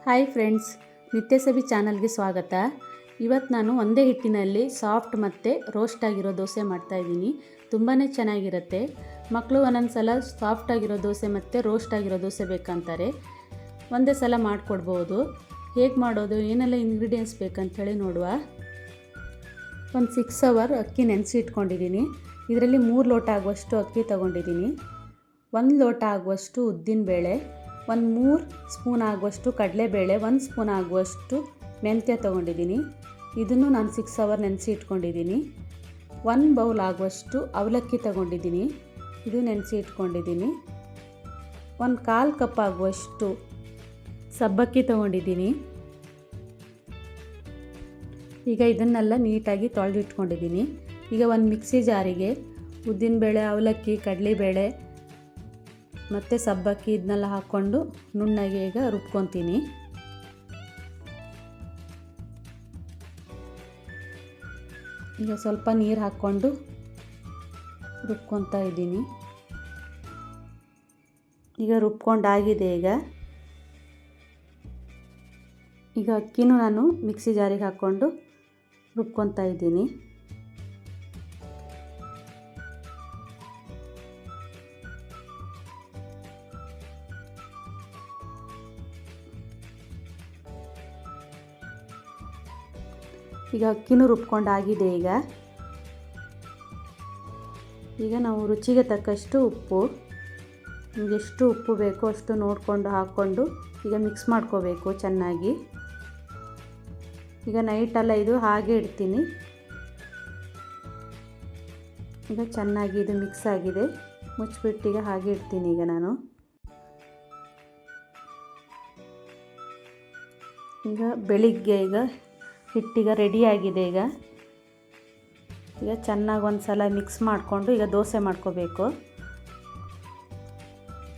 Hi friends, ನಿತ್ಯ ಸವಿ ಚಾನಲ್ಗೆ ಸ್ವಾಗತ. ಇವತ್ತು ನಾನು ಒಂದೇ ಹಿಟ್ಟಿನಲ್ಲಿ ಸಾಫ್ಟ್ ಮತ್ತು ರೋಸ್ಟ್ ಆಗಿರೋ ದೋಸೆ ಮಾಡ್ತಾಯಿದ್ದೀನಿ. ತುಂಬಾ ಚೆನ್ನಾಗಿರುತ್ತೆ. ಮಕ್ಕಳು ಒಂದೊಂದು ಸಲ ಸಾಫ್ಟ್ ಆಗಿರೋ ದೋಸೆ ಮತ್ತು ರೋಸ್ಟ್ ಆಗಿರೋ ದೋಸೆ ಬೇಕಂತಾರೆ. ಒಂದೇ ಸಲ ಮಾಡಿಕೊಡ್ಬೋದು. ಹೇಗೆ ಮಾಡೋದು, ಏನೆಲ್ಲ ಇಂಗ್ರೀಡಿಯೆಂಟ್ಸ್ ಬೇಕಂತೇಳಿ ನೋಡುವ. ಒಂದು 6 ಅವರ್ ಅಕ್ಕಿ ನೆನೆಸಿ ಇಟ್ಕೊಂಡಿದ್ದೀನಿ. ಇದರಲ್ಲಿ 3 ಲೋಟ ಆಗುವಷ್ಟು ಅಕ್ಕಿ ತೊಗೊಂಡಿದ್ದೀನಿ. 1 ಲೋಟ ಆಗುವಷ್ಟು ಉದ್ದಿನಬೇಳೆ, ಒಂದು 3 ಸ್ಪೂನ್ ಆಗುವಷ್ಟು ಕಡಲೆಬೇಳೆ, 1 ಸ್ಪೂನ್ ಆಗುವಷ್ಟು ಮೆಂತ್ಯ ತೊಗೊಂಡಿದ್ದೀನಿ. ಇದನ್ನು ನಾನು 6 ಅವರ್ ನೆನೆಸಿ ಇಟ್ಕೊಂಡಿದ್ದೀನಿ. 1 ಬೌಲ್ ಆಗುವಷ್ಟು ಅವಲಕ್ಕಿ ತೊಗೊಂಡಿದ್ದೀನಿ. ಇದು ನೆನೆಸಿ ಇಟ್ಕೊಂಡಿದ್ದೀನಿ. 1/4 ಕಪ್ ಆಗುವಷ್ಟು ಸಬ್ಬಕ್ಕಿ ತೊಗೊಂಡಿದ್ದೀನಿ. ಈಗ ಇದನ್ನೆಲ್ಲ ನೀಟಾಗಿ ತೊಳೆದಿಟ್ಕೊಂಡಿದ್ದೀನಿ. ಈಗ ಒಂದು ಮಿಕ್ಸಿ ಜಾರಿಗೆ ಉದ್ದಿನಬೇಳೆ, ಅವಲಕ್ಕಿ, ಕಡಲೆಬೇಳೆ ಮತ್ತು ಸಬ್ಬಕ್ಕಿ ಇದನ್ನೆಲ್ಲ ಹಾಕ್ಕೊಂಡು ನುಣ್ಣಗೆ ಈಗ ರುಬ್ಕೊತೀನಿ. ಈಗ ಸ್ವಲ್ಪ ನೀರು ಹಾಕ್ಕೊಂಡು ರುಬ್ಕೊತಾ ಇದ್ದೀನಿ. ಈಗ ರುಬ್ಕೊಂಡಾಗಿದೆ. ಈಗ ಅಕ್ಕಿನೂ ನಾನು ಮಿಕ್ಸಿ ಜಾರಿಗೆ ಹಾಕ್ಕೊಂಡು ರುಬ್ಕೊತಾ ಇದ್ದೀನಿ. ಈಗ ಅಕ್ಕಿನೂ ರುಬ್ಕೊಂಡಾಗಿದೆ. ಈಗ ನಾವು ರುಚಿಗೆ ತಕ್ಕಷ್ಟು ಉಪ್ಪು, ನಿಮಗೆ ಎಷ್ಟು ಉಪ್ಪು ಬೇಕೋ ಅಷ್ಟು ನೋಡಿಕೊಂಡು ಹಾಕ್ಕೊಂಡು ಈಗ ಮಿಕ್ಸ್ ಮಾಡ್ಕೋಬೇಕು ಚೆನ್ನಾಗಿ. ಈಗ ನೈಟೆಲ್ಲ ಇದು ಹಾಗೆ ಇಡ್ತೀನಿ. ಈಗ ಚೆನ್ನಾಗಿ ಇದು ಮಿಕ್ಸ್ ಆಗಿದೆ. ಮುಚ್ಚಿಬಿಟ್ಟು ಈಗ ಹಾಗೆ ಇಡ್ತೀನಿ. ಈಗ ನಾನು ಈಗ ಬೆಳಿಗ್ಗೆ ಹಿಟ್ಟೀಗ ರೆಡಿಯಾಗಿದೆ. ಈಗ ಚೆನ್ನಾಗಿ ಒಂದು ಸಲ ಮಿಕ್ಸ್ ಮಾಡಿಕೊಂಡು ಈಗ ದೋಸೆ ಮಾಡ್ಕೋಬೇಕು.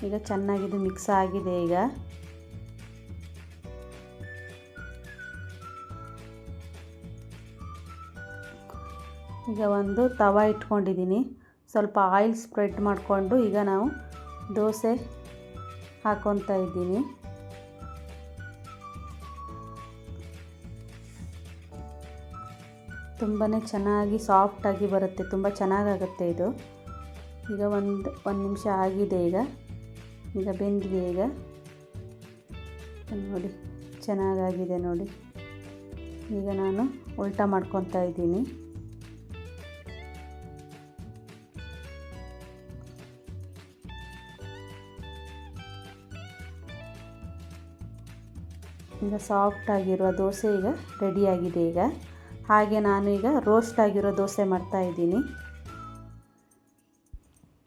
ಈಗ ಚೆನ್ನಾಗಿದು ಮಿಕ್ಸ್ ಆಗಿದೆ. ಈಗ ಒಂದು ತವಾ ಇಟ್ಕೊಂಡಿದ್ದೀನಿ. ಸ್ವಲ್ಪ ಆಯಿಲ್ ಸ್ಪ್ರೆಡ್ ಮಾಡಿಕೊಂಡು ಈಗ ನಾವು ದೋಸೆ ಹಾಕ್ಕೊತಾ ಇದ್ದೀನಿ. ತುಂಬಾ ಚೆನ್ನಾಗಿ ಸಾಫ್ಟಾಗಿ ಬರುತ್ತೆ. ತುಂಬ ಚೆನ್ನಾಗಾಗುತ್ತೆ ಇದು. ಈಗ ಒಂದು ನಿಮಿಷ ಆಗಿದೆ. ಈಗ ಬೆಂದಿದೆ. ನೋಡಿ ಚೆನ್ನಾಗಾಗಿದೆ ನೋಡಿ. ಈಗ ನಾನು ಉಲ್ಟಾ ಮಾಡ್ಕೊತಾ ಇದ್ದೀನಿ. ಈಗ ಸಾಫ್ಟಾಗಿರುವ ದೋಸೆ ಈಗ ರೆಡಿಯಾಗಿದೆ. ಹಾಗೆ ನಾನು ಈಗ ರೋಸ್ಟ್ ಆಗಿರೋ ದೋಸೆ ಮಾಡ್ತಾಯಿದ್ದೀನಿ.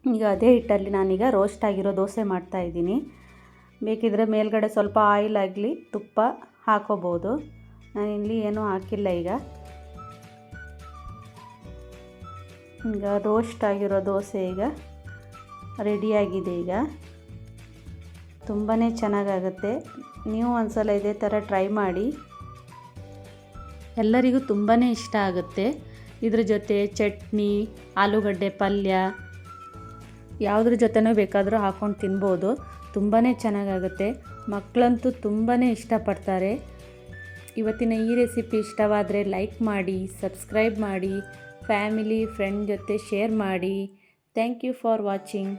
ಈಗ ಅದೇ ಹಿಟ್ಟಲ್ಲಿ ನಾನೀಗ ರೋಸ್ಟ್ ಆಗಿರೋ ದೋಸೆ ಮಾಡ್ತಾಯಿದ್ದೀನಿ. ಬೇಕಿದ್ರೆ ಮೇಲ್ಗಡೆ ಸ್ವಲ್ಪ ಆಯಿಲ್ ಆಗಲಿ ತುಪ್ಪ ಹಾಕೋಬೋದು. ನಾನಿಲ್ಲಿ ಏನೂ ಹಾಕಿಲ್ಲ. ಈಗ ರೋಸ್ಟ್ ಆಗಿರೋ ದೋಸೆ ಈಗ ರೆಡಿಯಾಗಿದೆ. ತುಂಬಾ ಚೆನ್ನಾಗಾಗುತ್ತೆ. ನೀವು ಒಂದ್ಸಲ ಇದೇ ಥರ ಟ್ರೈ ಮಾಡಿ. ಎಲ್ಲರಿಗೂ ತುಂಬಾ ಇಷ್ಟ ಆಗುತ್ತೆ. ಇದ್ರ ಜೊತೆ ಚಟ್ನಿ, ಆಲೂಗಡ್ಡೆ ಪಲ್ಯ ಯಾವುದ್ರ ಜೊತೆನೂ ಬೇಕಾದರೂ ಹಾಕ್ಕೊಂಡು ತಿನ್ಬೋದು. ತುಂಬಾ ಚೆನ್ನಾಗಾಗುತ್ತೆ. ಮಕ್ಕಳಂತೂ ತುಂಬಾ ಇಷ್ಟಪಡ್ತಾರೆ. ಇವತ್ತಿನ ಈ ರೆಸಿಪಿ ಇಷ್ಟವಾದರೆ ಲೈಕ್ ಮಾಡಿ, ಸಬ್ಸ್ಕ್ರೈಬ್ ಮಾಡಿ, ಫ್ಯಾಮಿಲಿ ಫ್ರೆಂಡ್ ಜೊತೆ ಶೇರ್ ಮಾಡಿ. Thank you for watching.